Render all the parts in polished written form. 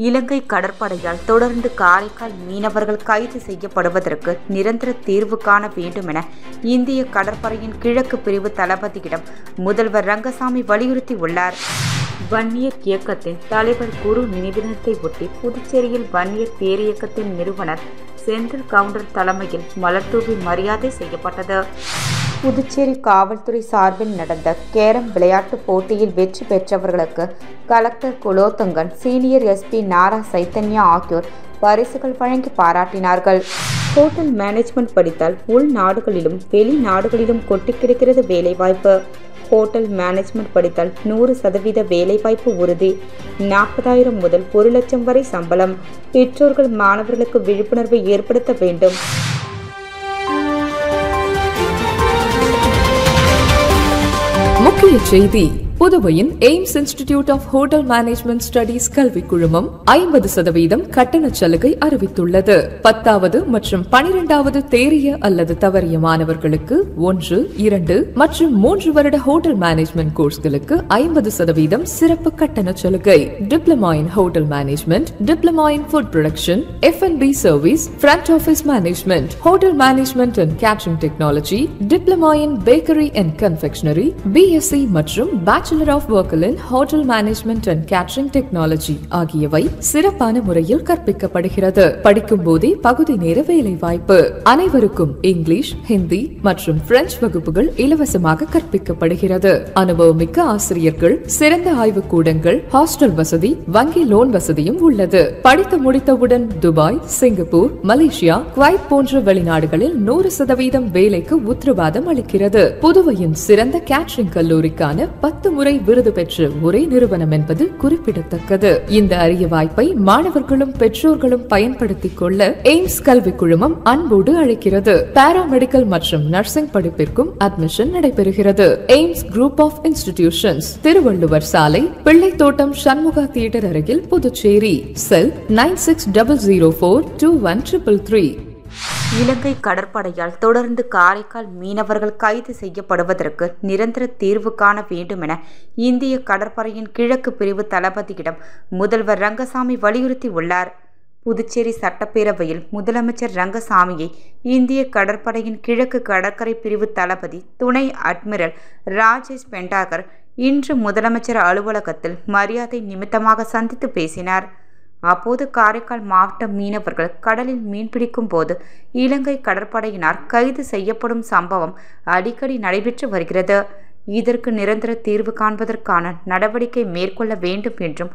இலங்கை கடற்படையால் தொடர்ந்து காரைக்கால் மீனவர்கள் கைது செய்யப்படுவதற்கு நிரந்தர தீர்வு காண வேண்டும் என இந்திய கடற்படையின் கிழக்கு பிரிவு தளபதியிடம் முதல்வர் ரங்கசாமி வலியுறுத்தியுள்ளார். வன்னியர் இயக்கத்தின் தலைவர் குரு நினைவு தினத்தை ஒட்டி புதுச்சேரியில் வன்னியர் பேரியக்கத்தின் நிறுவனர் செந்தில் கவுண்டர் தலைமையில் மலர்தூவி மரியாதை செய்யப்பட்டது. புதுச்சேரி காவல்துறை சார்பில் நடந்த கேரம் விளையாட்டு போட்டியில் வெற்றி பெற்றவர்களுக்கு கலெக்டர் குலோத்துங்கன், சீனியர் எஸ்பி நாரா சைத்தன்யா ஆகியோர் பரிசுகள் வழங்கி பாராட்டினார்கள். ஹோட்டல் மேனேஜ்மெண்ட் படித்தால் உள்நாடுகளிலும் வெளிநாடுகளிலும் கொட்டி கிடக்கிறது வேலைவாய்ப்பு. ஹோட்டல் மேனேஜ்மெண்ட் படித்தால் 100% வேலைவாய்ப்பு உறுதி. 40,000 முதல் 1 லட்சம் வரை சம்பளம். பெற்றோர்கள் மாணவர்களுக்கு விழிப்புணர்வை ஏற்படுத்த வேண்டும். முக்கிய செய்தி: புதுவையின் AIMS institute of hotel management studies கல்வி குழுமம் 50% கட்டண சலுகை அறிவித்துள்ளது. 10வது மற்றும் 12வது தேறிய அல்லது தவறிய மாணவர்களுக்கு 1, 2 மற்றும் 3 வருட ஹோட்டல் மேனேஜ்மெண்ட் கோர்ஸ்களுக்கு 50% சிறப்பு கட்டண சலுகை. Diploma in hotel management, diploma in food production, F&B service, front office management, hotel management and catering technology, diploma in bakery and confectionery, BSc மற்றும் bachelor of work in hotel management and catering technology ஆகியவை சிறப்பான முறையில் கற்பிக்கப்படுகிறது. படிக்கும் போதே பகுதி நேர வேலை வாய்ப்பு. அனைவருக்கும் இங்கிலீஷ், ஹிந்தி மற்றும் பிரெஞ்சு வகுப்புகள் இலவசமாக கற்பிக்கப்படுகிறது. அனுபவமிக்க ஆசிரியர்கள், சிறந்த ஆய்வு கூடங்கள், ஹாஸ்டல் வசதி, வங்கி லோன் வசதியும் உள்ளது. படித்து முடித்தவுடன் துபாய், சிங்கப்பூர், மலேசியா, குவைத் போன்ற வெளிநாடுகளில் 100% வேலைக்கு உத்தரவாதம் அளிக்கிறது. புதுவையின் சிறந்த கேட்டரிங் கல்லூரிக்கான 10 முறை விருது பெற்ற ஒரே நிறுவனம் என்பது குறிப்பிடத்தக்கது. இந்த அரிய வாய்ப்பை மாணவர்களும் பெற்றோர்களும் பயன்படுத்திக் கொள்ள எய்ம்ஸ் கல்வி குழுமம் அன்போடு அழைக்கிறது. பாராமெடிக்கல் மற்றும் நர்சிங் படிப்பிற்கும் அட்மிஷன் நடைபெறுகிறது. AIMS group of institutions, Thiruvalluvar சாலை, பிள்ளைத்தோட்டம், சண்முகா தியேட்டர் அருகில், புதுச்சேரி. செல் 9600421333. இலங்கை கடற்படையால் தொடர்ந்து காரைக்கால் மீனவர்கள் கைது செய்யப்படுவதற்கு நிரந்தர தீர்வு காண வேண்டும் என இந்திய கடற்படையின் கிழக்கு பிரிவு தளபதியிடம் முதல்வர் ரங்கசாமி வலியுறுத்தியுள்ளார். புதுச்சேரி சட்டப்பேரவையில் முதலமைச்சர் ரங்கசாமியை இந்திய கடற்படையின் கிழக்கு கடற்கரை பிரிவு தளபதி துணை அட்மிரல் ராஜேஷ் பெண்டாகர் இன்று முதலமைச்சர் அலுவலகத்தில் மரியாதை நிமித்தமாக சந்தித்து பேசினார். அப்போது காரைக்கால் மாவட்ட மீனவர்கள் கடலில் மீன்பிடிக்கும் போது இலங்கை கடற்படையினர் கைது செய்யப்படும் சம்பவம் அடிக்கடி நடைபெற்று வருகிறது. இதற்கு நிரந்தர தீர்வு காண்பதற்கான நடவடிக்கை மேற்கொள்ள வேண்டும் என்றும்,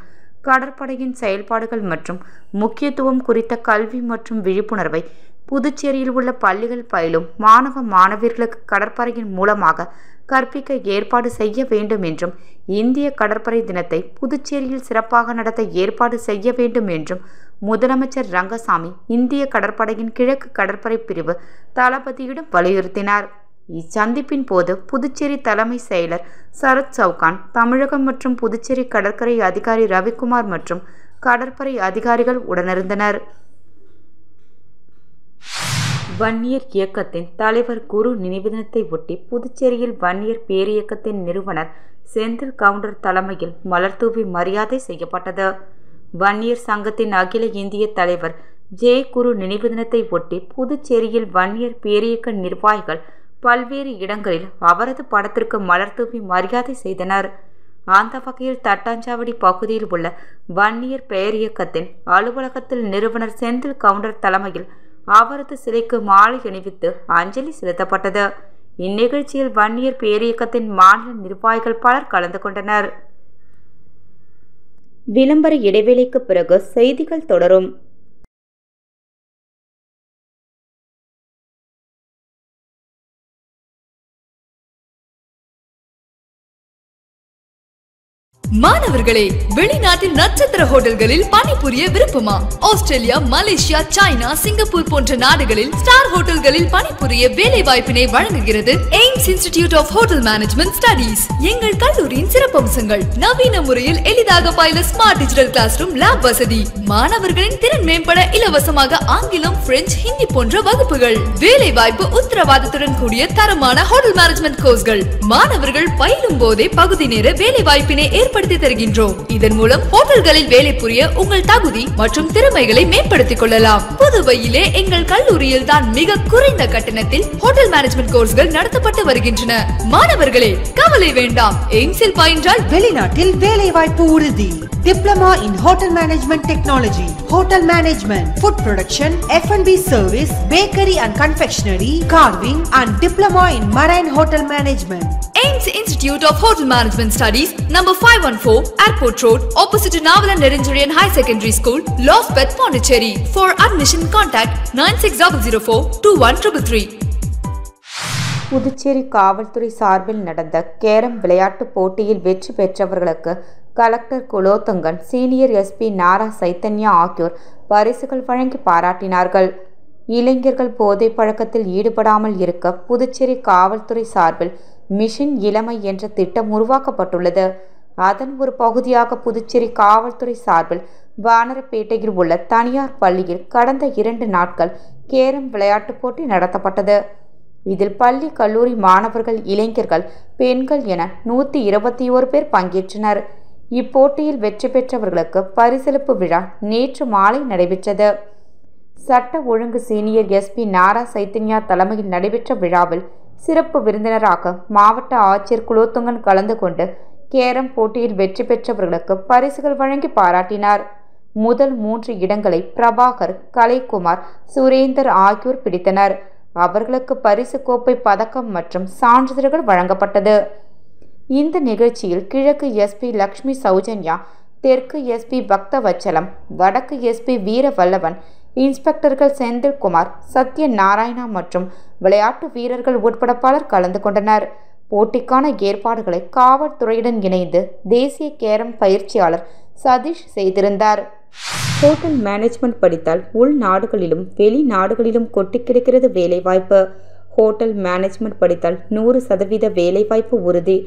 கடற்படையின் செயல்பாடுகள் மற்றும் முக்கியத்துவம் குறித்த கல்வி மற்றும் விழிப்புணர்வை புதுச்சேரியில் உள்ள பள்ளிகள் பயிலும் மாணவ மாணவியர்களுக்கு கடற்படையின் மூலமாக கற்பிக்க ஏற்பாடு செய்ய வேண்டும் என்றும், இந்திய கடற்படை தினத்தை புதுச்சேரியில் சிறப்பாக நடத்த ஏற்பாடு செய்ய வேண்டும் என்றும் முதலமைச்சர் ரங்கசாமி இந்திய கடற்படையின் கிழக்கு கடற்படை பிரிவு தளபதியிடம் வலியுறுத்தினார். இச்சந்திப்பின் போது புதுச்சேரி தலைமை செயலர் சரத் சவுகான், தமிழகம் மற்றும் புதுச்சேரி கடற்கரை அதிகாரி ரவிக்குமார் மற்றும் கடற்படை அதிகாரிகள் உடனிருந்தனர். வன்னியர் இயக்கத்தின் தலைவர் குரு நினைவு தினத்தை ஒட்டி புதுச்சேரியில் வன்னியர் பேரியக்கத்தின் நிறுவனர் செந்தில் கவுண்டர் தலைமையில் மலர்தூவி மரியாதை செய்யப்பட்டது. வன்னியர் சங்கத்தின் அகில இந்திய தலைவர் ஜே. குரு நினைவு தினத்தை ஒட்டி புதுச்சேரியில் வன்னியர் பேரியக்க நிர்வாகிகள் பல்வேறு இடங்களில் அவரது படத்திற்கு மலர்தூவி மரியாதை செய்தனர். அந்த வகையில் தட்டாஞ்சாவடி பகுதியில் உள்ள வன்னியர் பேரியக்கத்தின் அலுவலகத்தில் நிறுவனர் செந்தில் கவுண்டர் தலைமையில் அவரது சிலைக்கு மாலை அணிவித்து அஞ்சலி செலுத்தப்பட்டது. இந்நிகழ்ச்சியில் வன்னியர் பேரியக்கத்தின் மாநில நிர்வாகிகள் பலர் கலந்து கொண்டனர். விளம்பர இடைவேளைக்கு பிறகு செய்திகள் தொடரும். மாணவர்களே, வெளிநாட்டில் நட்சத்திர ஹோட்டல்களில் பணிபுரிய விருப்பமா? ஆஸ்திரேலியா, மலேசியா, சைனா, சிங்கப்பூர் போன்ற நாடுகளில் ஸ்டார் ஹோட்டல்களில் பணிபுரிய வேலை வாய்ப்பினை வழங்குகிறது AIMS institute of hotel management studies. எங்கள் கல்லூரியின் சிறப்பம்சங்கள்: நவீன முறையில் எளிதாக பயில smart digital classroom, lab வசதி, மாணவர்களின் திறன் மேம்பட இலவசமாக ஆங்கிலம், பிரெஞ்சு, ஹிந்தி போன்ற வகுப்புகள், வேலை வாய்ப்பு உத்தரவாதத்துடன் கூடிய தரமான ஹோட்டல் மேனேஜ்மெண்ட் கோர்ஸ்கள். மாணவர்கள் பயிலும் போதே பகுதி நேர வேலை வாய்ப்பினை ஏற்படுத்தி ஏற்படுத்தி தருகின்றோம். இதன் மூலம் ஹோட்டல்களில் வேலை புரிய உங்கள் தகுதி மற்றும் திறமைகளை மேம்படுத்திக் கொள்ளலாம். புதுவையிலே எங்கள் கல்லூரியில் தான் மிக குறைந்த கட்டணத்தில் ஹோட்டல் மேனேஜ்மெண்ட் கோர்ஸ்கள் நடத்தப்பட்டு வருகின்றன. மாணவர்களே கவலை வேண்டாம். எய்ம்ஸில் பயின்றால் வெளிநாட்டில் வேலை வாய்ப்பு உறுதி. Diploma in Hotel Management Technology, Hotel Management, Food Production, F&B Service, Bakery and Confectionery, Carving and Diploma in Marine Hotel Management. AIMS Institute of Hotel Management Studies, number 514, Airport Road, opposite to Navalan Nerinjurian High Secondary School, Lostbeth, Pondicherry. For admission, contact 9600421333. Puducherry காவல்துறை சார்பில் நடந்த carrom விளையாட்டுப் போட்டியில் வெற்றி பெற்றவர்களுக்கு collector Kulothungan, senior SP நாரா சைத்தன்யா ஆகியோர் பரிசுகள் வழங்கி பாராட்டினார்கள். இளைஞர்கள் போதை பழக்கத்தில் ஈடுபடாமல் இருக்க புதுச்சேரி காவல்துறை சார்பில் மிஷன் இளமை என்ற திட்டம் உருவாக்கப்பட்டுள்ளது. அதன் ஒரு பகுதியாக புதுச்சேரி காவல்துறை சார்பில் வானரப்பேட்டையில் உள்ள தனியார் பள்ளியில் கடந்த 2 நாட்கள் கேரம் விளையாட்டுப் போட்டி நடத்தப்பட்டது. இதில் பள்ளி, கல்லூரி மாணவர்கள், இளைஞர்கள், பெண்கள் என 121 பேர் பங்கேற்றனர். இப்போட்டியில் வெற்றி பெற்றவர்களுக்கு பரிசளிப்பு விழா நேற்று மாலை நடைபெற்றது. சட்ட ஒழுங்கு சீனியர் எஸ்பி நாரா சைத்தன்யா தலைமையில் நடைபெற்ற விழாவில் சிறப்பு விருந்தினராக மாவட்ட ஆட்சியர் குலோத்துங்கன் கலந்து கொண்டு கேரம் போட்டியில் வெற்றி பெற்றவர்களுக்கு பரிசுகள் வழங்கி பாராட்டினார். முதல் 3 இடங்களை பிரபாகர், கலைக்குமார், சுரேந்தர் ஆகியோர் பிடித்தனர். அவர்களுக்கு பரிசு கோப்பை, பதக்கம் மற்றும் சான்றிதழ்கள் வழங்கப்பட்டது. இந்த நிகழ்ச்சியில் கிழக்கு எஸ்பி லக்ஷ்மி சௌஜன்யா, தெற்கு எஸ்பி பக்தவச்சலம், வடக்கு எஸ்பி வீரவல்லவன், இன்ஸ்பெக்டர்கள் செந்தில்குமார், சத்யநாராயணா மற்றும் விளையாட்டு வீரர்கள் உட்பட பலர் கலந்து கொண்டனர். போட்டிக்கான ஏற்பாடுகளை காவல்துறையுடன் இணைந்து தேசிய கேரம் பயிற்சியாளர் சதீஷ் செய்திருந்தார். ஹோட்டல் மேனேஜ்மெண்ட் படித்தால் உள்நாடுகளிலும் வெளிநாடுகளிலும் கொட்டி கிடக்கிறது வேலைவாய்ப்பு. ஹோட்டல் மேனேஜ்மெண்ட் படித்தால் 100% வேலைவாய்ப்பு உறுதி.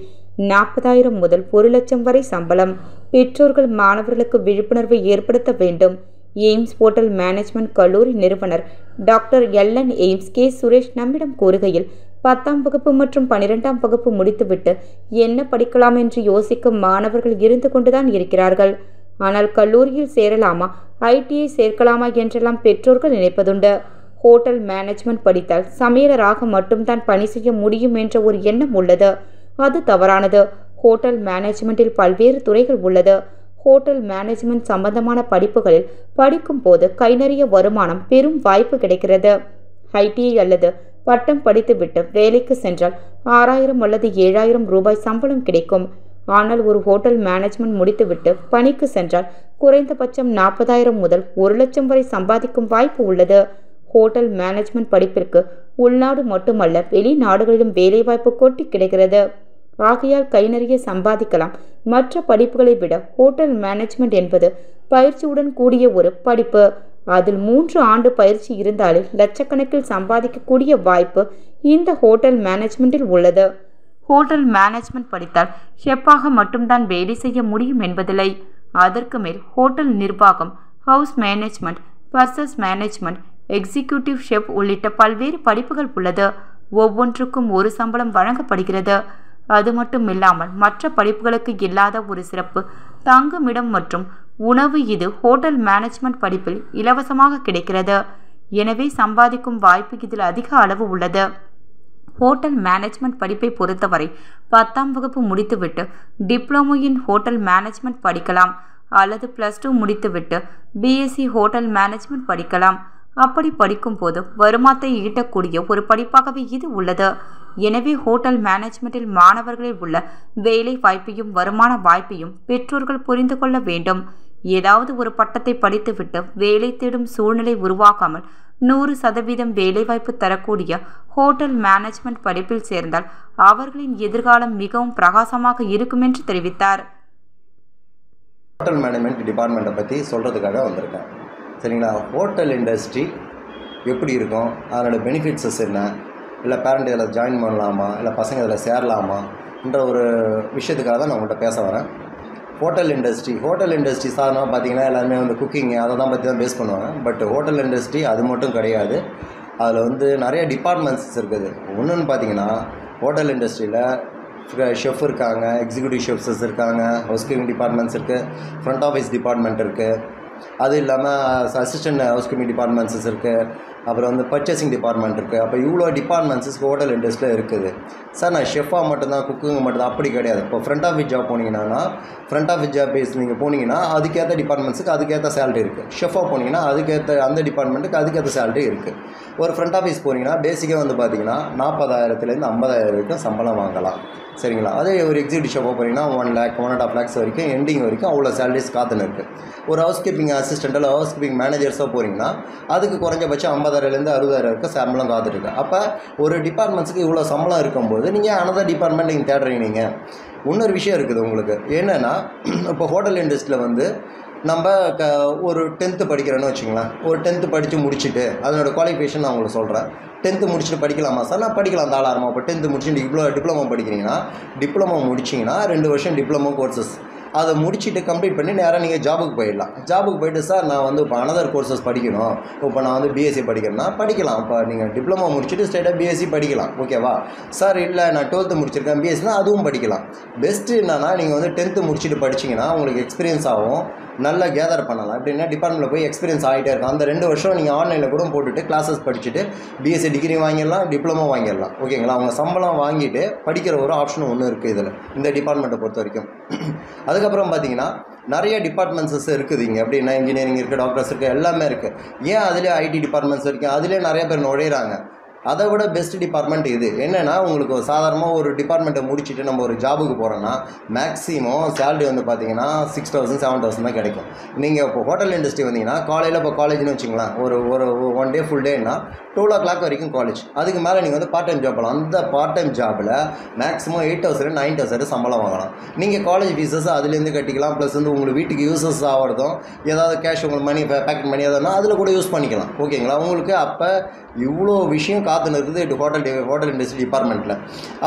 40,000 முதல் 1 லட்சம் வரை சம்பளம். பெற்றோர்கள் மாணவர்களுக்கு விழிப்புணர்வை ஏற்படுத்த வேண்டும். எய்ம்ஸ் ஹோட்டல் மேனேஜ்மெண்ட் கல்லூரி நிறுவனர் doctor LN AIMS K Suresh நம்மிடம் கூறுகையில், 10ஆம் வகுப்பு மற்றும் 12ஆம் வகுப்பு முடித்துவிட்டு என்ன படிக்கலாம் என்று யோசிக்கும் மாணவர்கள் இருந்து கொண்டுதான் இருக்கிறார்கள். ஆனால் கல்லூரியில் சேரலாமா, ஐடிஐ சேர்க்கலாமா என்றெல்லாம் பெற்றோர்கள் நினைப்பதுண்டு. ஹோட்டல் மேனேஜ்மெண்ட் படித்தால் சமையலராக மட்டும்தான் பணி செய்ய முடியும் என்ற ஒரு எண்ணம் உள்ளது. அது தவறானது. ஹோட்டல் மேனேஜ்மெண்டில் பல்வேறு துறைகள் உள்ளது. ஹோட்டல் மேனேஜ்மெண்ட் சம்பந்தமான படிப்புகளில் படிக்கும் போது கை நிறைய வருமானம் பெரும் வாய்ப்பு கிடைக்கிறது. ஐடிஐ அல்லது பட்டம் படித்துவிட்டு வேலைக்கு சென்றால் 6,000 அல்லது 7,000 ரூபாய் சம்பளம் கிடைக்கும். ஆனால் ஒரு ஹோட்டல் மேனேஜ்மெண்ட் முடித்துவிட்டு பணிக்கு சென்றால் குறைந்தபட்சம் 40,000 முதல் 1 லட்சம் வரை சம்பாதிக்கும் வாய்ப்பு உள்ளது. ஹோட்டல் மேனேஜ்மெண்ட் படிப்பிற்கு உள்நாடு மட்டுமல்ல, வெளிநாடுகளிலும் வேலைவாய்ப்பு கொட்டி கிடைக்கிறது. ஆகையால் கை நிறைய சம்பாதிக்கலாம். மற்ற படிப்புகளை விட ஹோட்டல் மேனேஜ்மெண்ட் என்பது பயிற்சியுடன் கூடிய ஒரு படிப்பு. அதில் 3 ஆண்டு பயிற்சி இருந்தாலே லட்சக்கணக்கில் சம்பாதிக்கக்கூடிய வாய்ப்பு இந்த ஹோட்டல் மேனேஜ்மெண்டில் உள்ளது. ஹோட்டல் மேனேஜ்மெண்ட் படித்தால் ஷெஃப்பாக மட்டும்தான் வேலை செய்ய முடியும் என்பதில்லை. அதற்கு மேல் ஹோட்டல் நிர்வாகம், house management, purchase management, executive chef உள்ளிட்ட பல்வேறு படிப்புகள் உள்ளது. ஒவ்வொன்றுக்கும் ஒரு சம்பளம் வழங்கப்படுகிறது. அது மட்டும் இல்லாமல் மற்ற படிப்புகளுக்கு இல்லாத ஒரு சிறப்பு தங்குமிடம் மற்றும் உணவு இது ஹோட்டல் மேனேஜ்மெண்ட் படிப்பில் இலவசமாக கிடைக்கிறது. எனவே சம்பாதிக்கும் வாய்ப்பு இதில் அதிக அளவு உள்ளது. ஹோட்டல் மேனேஜ்மெண்ட் படிப்பை பொறுத்தவரை 10ஆம் வகுப்பு முடித்துவிட்டு டிப்ளமோ இன் ஹோட்டல் மேனேஜ்மெண்ட் படிக்கலாம் அல்லது +2 முடித்துவிட்டு பிஎஸ்சி ஹோட்டல் மேனேஜ்மெண்ட் படிக்கலாம். அப்படி படிக்கும் போது வருமானத்தை ஈட்டக்கூடிய ஒரு படிப்பாகவே இது உள்ளது. எனவே ஹோட்டல் மேனேஜ்மெண்டில் மாணவர்களில் உள்ள வேலை வாய்ப்பையும் வருமான வாய்ப்பையும் பெற்றோர்கள் புரிந்து கொள்ள வேண்டும். ஏதாவது ஒரு பட்டத்தை படித்துவிட்டு வேலை தேடும் சூழ்நிலை உருவாக்காமல் 100% வேலைவாய்ப்பு தரக்கூடிய ஹோட்டல் மேனேஜ்மெண்ட் படிப்பில் சேர்ந்தால் அவர்களின் எதிர்காலம் மிகவும் பிரகாசமாக இருக்கும் என்று தெரிவித்தார். ஹோட்டல் மேனேஜ்மெண்ட் டிபார்ட்மெண்ட்டை பற்றி சொல்கிறதுக்காக வந்திருக்கேன். சரிங்களா? ஹோட்டல் இண்டஸ்ட்ரி எப்படி இருக்கும், அதனோட பெனிஃபிட்ஸஸ் என்ன, இல்லை பேரண்ட் இதில் ஜாயின் பண்ணலாமா, இல்லை பசங்க இதில் சேரலாமான்ற ஒரு விஷயத்துக்காக தான் நான் உங்கள்கிட்ட பேச வரேன். ஹோட்டல் இண்டஸ்ட்ரி சாதாரணமாக பார்த்தீங்கன்னா எல்லாருமே வந்து குக்கிங் அதை தான் பற்றி தான் பேஸ் பண்ணுவாங்க. பட் ஹோட்டல் இண்டஸ்ட்ரி அது மட்டும் கிடையாது. அதில் வந்து நிறைய டிபார்ட்மெண்ட்ஸ் இருக்குது. ஒன்றுன்னு பார்த்தீங்கன்னா ஹோட்டல் இண்டஸ்ட்ரியில் ஷெஃப் இருக்காங்க, எக்ஸிக்யூட்டிவ் ஷெஃப்ஸஸ் இருக்காங்க, ஹவுஸ் கீப்பிங் டிபார்ட்மெண்ட்ஸ் இருக்குது, ஃப்ரண்ட் ஆஃபீஸ் டிபார்ட்மெண்ட் இருக்குது, அது இல்லாமல் அசிஸ்டன்ட் ஹவுஸ் கீப்பிங் டிபார்ட்மெண்ட்ஸஸ் இருக்குது, அப்புறம் வந்து பர்ச்சேசிங் டிபார்ட்மெண்ட் இருக்குது. அப்போ இவ்வளோ டிபார்ட்மெண்ட்ஸஸ் ஹோட்டல் இண்டஸ்ட்ரியில் இருக்குது. சார் நான் ஷெஃபாக மட்டும்தான், குக்கிங் மட்டும்தான், அப்படி கிடையாது. இப்போ ஃப்ரண்ட் ஆஃபீஸ் ஜாப் போனீங்கன்னா, ஃப்ரண்ட் ஆஃபீஸ் ஜாப் பேஸ் நீங்கள் போனீங்கன்னா அதுக்கேற்ற டிபார்ட்மெண்ட்ஸுக்கு அதுக்கேற்ற சேலரி இருக்குது. ஷெஃபாக போனீங்கன்னா அதுக்கேற்ற அந்த டிபார்ட்மெண்ட்டுக்கு அதுக்கேற்ற சேலரி இருக்குது. ஒரு ஃப்ரண்ட் ஆஃபீஸ் போனீங்கன்னா பேசிக்காக வந்து பார்த்தீங்கன்னா 40,000 50,000 வரைக்கும் சம்பளம் வாங்கலாம். சரிங்களா? அதே ஒரு எக்ஸிக்யூட்டிவ் ஷாப்பாக போனீங்கன்னா 1 lakh 1.5 lakhs வரைக்கும் எண்டிங் வரைக்கும் அவ்வளோ சேலரிஸ் காத்துன்னு இருக்குது. ஒரு ஹவுஸ் கீப்பிங் அசிஸ்டன்ட் இல்லை ஹவுஸ் கீப்பிங் மேனேஜர்ஸாக போகிறீங்கன்னா அதுக்கு குறைஞ்சபட்சம் 50,000 60,000 வரைக்கும் சம்பளம் காத்துருக்கு. அப்போ ஒரு டிபார்ட்மெண்ட்ஸுக்கு இவ்வளோ சம்பளம் இருக்கும்போது நீங்கள் அனதர் டிபார்ட்மெண்ட் நீங்கள் தேடுறீங்க. நீங்கள் இன்னொரு விஷயம் இருக்குது உங்களுக்கு என்னென்னா, இப்போ ஹோட்டல் இண்டஸ்ட்ரியில் வந்து நம்ம ஒரு 10th படிக்கிறேன்னு வச்சுங்களேன். ஒரு 10th படித்து முடிச்சுட்டு அதனோட குவாலிஃபிகேஷன் நான் உங்களுக்கு சொல்கிறேன். 10th முடிச்சுட்டு படிக்கலாமா சார்? நான் படிக்கலாம் தாராளமாக. இப்போ 10th முடிச்சுட்டு டிப்ளமோ படிக்கிறீங்கன்னா, டிப்ளமோ முடிச்சிங்கன்னா 2 வருஷம் டிப்ளமோ கோர்சஸ் அதை முடிச்சுட்டு கம்ப்ளீட் பண்ணி நேராக நீங்கள் ஜாபுக்கு போயிடலாம். ஜாபுக்கு போய்ட்டு சார் நான் வந்து இப்போ அனதர் கோர்சஸ் படிக்கணும், இப்போ நான் வந்து பிஎஸ்சி படிக்கிறேன்னா படிக்கலாம். இப்போ நீங்கள் டிப்ளமோ முடிச்சுட்டு ஸ்ட்ரெயிட்டாக பிஎஸ்சி படிக்கலாம். ஓகேவா சார்? இல்லை நான் 12th முடிச்சிருக்கேன் பிஎஸ்சினா அதுவும் படிக்கலாம். பெஸ்ட்டு என்னன்னா நீங்கள் வந்து 10th முடிச்சுட்டு படிச்சிங்கன்னா உங்களுக்கு எக்ஸ்பீரியன்ஸ் ஆகும், நல்லா கேதர் பண்ணலாம். எப்படின்னா டிபார்ட்மெண்ட்டில் போய் எக்ஸ்பீரியன்ஸ் ஆகிட்டே இருக்கும். அந்த 2 வருஷம் நீங்கள் ஆன்லைனில் கூட போட்டுட்டு கிளாஸஸ் படிச்சுட்டு பிஎஸ்சி டிகிரி வாங்கிடலாம், டிப்ளமோ வாங்கிடலாம். ஓகேங்களா? அவங்க சம்பளம் வாங்கிட்டு படிக்கிற ஒரு ஆப்ஷன் ஒன்று இருக்குது இதில், இந்த டிபார்ட்மெண்ட்டை பொறுத்த வரைக்கும். அதுக்கப்புறம் பார்த்தீங்கன்னா நிறைய டிபார்ட்மெண்ட்ஸஸ் இருக்குது இங்கே. எப்படின்னா இன்ஜினியரிங் இருக்குது, டாக்டர்ஸ் இருக்குது, எல்லாமே இருக்குது. ஏன் அதிலே ஐடி டிபார்ட்மெண்ட்ஸ் இருக்குது, அதிலே நிறைய பேர் நுழையிறாங்க. அதை விட பெஸ்ட் டிபார்ட்மெண்ட் இது. என்னென்னா உங்களுக்கு சாதாரணமாக ஒரு டிபார்ட்மெண்ட்டை முடிச்சுட்டு நம்ம ஒரு ஜாபுக்கு போகிறோன்னா மேக்ஸிமம் சேலரி வந்து பார்த்தீங்கன்னா 6,000 7,000 தான் கிடைக்கும். நீங்கள் இப்போ ஹோட்டல் இண்டஸ்ட்ரி வந்தீங்கன்னா காலையில் இப்போ காலேஜ்னு வச்சுங்களேன், ஒரு 1 day ஃபுல் டேன்னா 12 o'clock வரைக்கும் காலேஜ். அதுக்கு மேலே நீங்கள் வந்து பார்ட் டைம் ஜாப் பண்ணலாம். அந்த பார்ட் டைம் ஜாபில் மேக்ஸிமம் 8,000 9,000 சம்பளம் வாங்கலாம். நீங்கள் காலேஜ் ஃபீஸஸ் அதுலேருந்து கட்டிக்கலாம். ப்ளஸ் வந்து உங்களுக்கு வீட்டுக்கு யூஸஸ் ஆகிறதும் ஏதாவது கேஷ் உங்களுக்கு மணி பேக்கெட் மணி எதுனா அதில் கூட யூஸ் பண்ணிக்கலாம். ஓகேங்களா? உங்களுக்கு அப்போ இவ்வளோ விஷயம் காத்துன்னு இருக்குது ஹோட்டல் இண்டஸ்ட்ரி டிபார்ட்மெண்ட்டில்.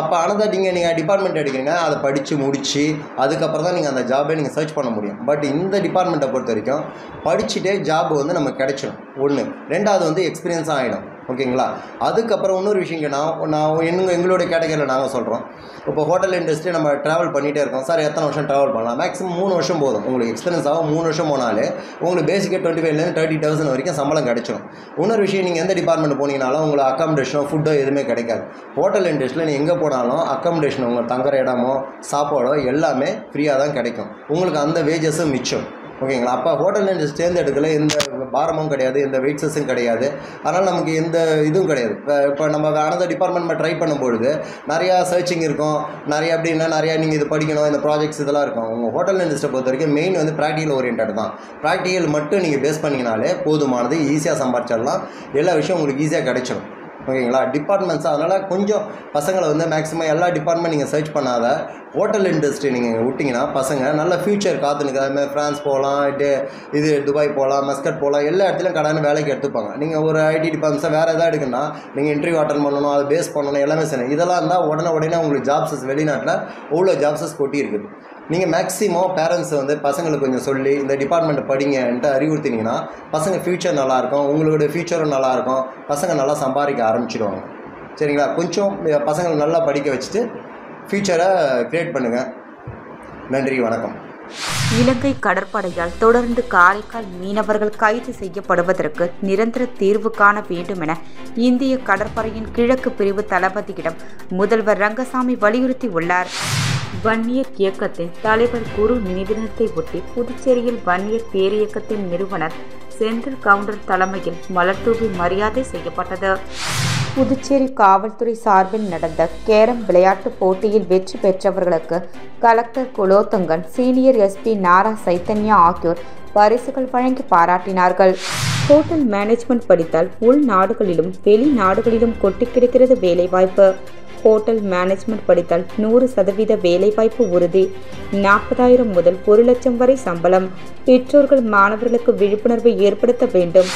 அப்போ ஆனால் நீங்கள் டிபார்ட்மெண்ட் எடுக்கிறீங்க, அதை படித்து முடித்து அதுக்கப்புறம் தான் நீங்கள் அந்த ஜாபை நீங்கள் சர்ச் பண்ண முடியும். பட் இந்த டிபார்ட்மெண்ட்டை பொறுத்த வரைக்கும் படிச்சுட்டே ஜாப் வந்து நமக்கு கிடைச்சிடும். 1 2வது வந்து எக்ஸ்பீரியன்ஸ் ஆகிடும். ஓகேங்களா? அதுக்கப்புறம் இன்னொரு விஷயம் நான் எங்களோட கேட்டகரியில் நாங்கள் சொல்கிறோம். இப்போ ஹோட்டல் இண்டஸ்ட்ரி நம்ம ட்ராவல் பண்ணிகிட்டே இருக்கோம். சார் எத்தனை வருஷம் ட்ராவல் பண்ணலாம்? மேக்ஸிமம் 3 வருஷம் போதும். உங்களுக்கு எக்ஸ்பீரியன்ஸ் ஆகும் 3 வருஷம் போனாலே உங்களுக்கு பேசிக்காக 25,000 30,000 வரைக்கும் சம்பளம் கிடைச்சிடும். இன்னொரு விஷயம், நீங்கள் எந்த டிபார்ட்மெண்ட் போனீங்கனாலும் உங்களுக்கு அக்காமடேஷனோ ஃபுட்டோ எதுவுமே கிடைக்காது. ஹோட்டல் இண்டஸ்ட்ரியில் நீங்கள் எங்கே போனாலும் அக்காமடேஷன், உங்கள் தங்குற இடமோ சாப்பாடோ எல்லாமே ஃப்ரீயாக தான் கிடைக்கும். உங்களுக்கு அந்த வேஜஸும் மிச்சம். ஓகேங்களா? அப்போ ஹோட்டல் இண்டஸ்ட்ரி தேர்ந்தெடுக்கல எந்த பாரமும் கிடையாது, எந்த வெயிட்ஸஸும் கிடையாது. அதனால் நமக்கு எந்த இதுவும் கிடையாது. இப்போ நம்ம அனதர் டிபார்ட்மெண்ட் ட்ரை பண்ணும்பொழுது நிறையா சர்ச்சிங் இருக்கும், நிறையா அப்படின்னா நிறையா நீங்கள் இது படிக்கணும், இந்த ப்ராஜெக்ட்ஸ் இதெல்லாம் இருக்கும். உங்கள் ஹோட்டல் இண்டஸ்ட்ரியை பொறுத்த வரைக்கும் மெயின் வந்து ப்ராக்டிக்கல் ஓரியன்ட் தான். ப்ராக்டிக்கல் மட்டும் நீங்கள் பேஸ் பண்ணிங்கனாலே போதுமானது, ஈஸியாக சம்பாதிச்சிடலாம், எல்லா விஷயம் உங்களுக்கு ஈஸியாக கிடைச்சிடும். ஓகேங்களா? டிபார்ட்மெண்ட்ஸ் அதனால் கொஞ்சம் பசங்களை வந்து மேக்ஸிமம் எல்லா டிபார்ட்மெண்ட் நீங்கள் சர்ச் பண்ணாத ஹோட்டல் இண்டஸ்ட்ரி நீங்கள் விட்டிங்கன்னா பசங்க நல்ல ஃப்யூச்சர் காத்துனுக்கு. அதுமாதிரி ஃப்ரான்ஸ் போகலாம், இது துபாய் போகலாம், மஸ்கட் போகலாம், எல்லா இடத்துலையும் கடான வேலைக்கு எடுத்துப்பாங்க. நீங்கள் ஒரு ஐடி டிபார்ட்மெண்ட்ஸை வேறு எதாவது எடுக்குன்னா நீங்கள் இன்டர்வியூ அட்டன் பண்ணணும், அது பேஸ் பண்ணணும், எல்லாமே செய்யணும். இதெல்லாம் இருந்தால் உடனே உங்களுக்கு ஜாப்ஸஸ் வெளிநாட்டில் அவ்வளோ ஜாப்ஸஸ் கொட்டி இருக்குது. நீங்கள் மேக்ஸிமம் பேரண்ட்ஸ் வந்து பசங்களுக்கு கொஞ்சம் சொல்லி இந்த டிபார்ட்மெண்ட்டை படிங்கன்ட்டு அறிவுறுத்தினீங்கன்னா பசங்க ஃப்யூச்சர் நல்லாயிருக்கும், உங்களோட ஃப்யூச்சரும் நல்லாயிருக்கும், பசங்க நல்லா சம்பாதிக்க ஆரம்பிச்சிடுவாங்க. சரிங்களா? கொஞ்சம் பசங்களை நல்லா படிக்க வச்சுட்டு ஃப்யூச்சரை க்ரியேட் பண்ணுங்கள். நன்றி, வணக்கம். இலங்கை கடற்படையால் தொடர்ந்து காரைக்கால் மீனவர்கள் கைது செய்யப்படுவதற்கு நிரந்தர தீர்வு காண வேண்டும் என இந்திய கடற்படையின் கிழக்கு பிரிவு தளபதியிடம் முதல்வர் ரங்கசாமி வலியுறுத்தியுள்ளார். வன்னியர் இயக்கத்தின் தலைவர் குரு நினைவினத்தை ஒட்டி புதுச்சேரியில் வன்னியர் பேரியக்கத்தின் நிறுவனர் செந்தில் கவுண்டர் தலைமையில் மலர்தூவி மரியாதை செய்யப்பட்டது. புதுச்சேரி காவல்துறை சார்பில் நடந்த கேரம் விளையாட்டுப் போட்டியில் வெற்றி பெற்றவர்களுக்கு கலெக்டர் குலோத்துங்கன், சீனியர் எஸ்பி நாரா சைத்தன்யா ஆகியோர் பரிசுகள் வழங்கி பாராட்டினார்கள். ஹோட்டல் மேனேஜ்மெண்ட் படித்தால் உள்நாடுகளிலும் வெளிநாடுகளிலும் கொட்டி கிடக்கிறது வேலைவாய்ப்பு. ஹோட்டல் மேனேஜ்மெண்ட் படித்தால் 100% வேலைவாய்ப்பு உறுதி. 40,000 முதல் 1 லட்சம் வரை சம்பளம். பெற்றோர்கள் மாணவர்களுக்கு விழிப்புணர்வை ஏற்படுத்த வேண்டும்.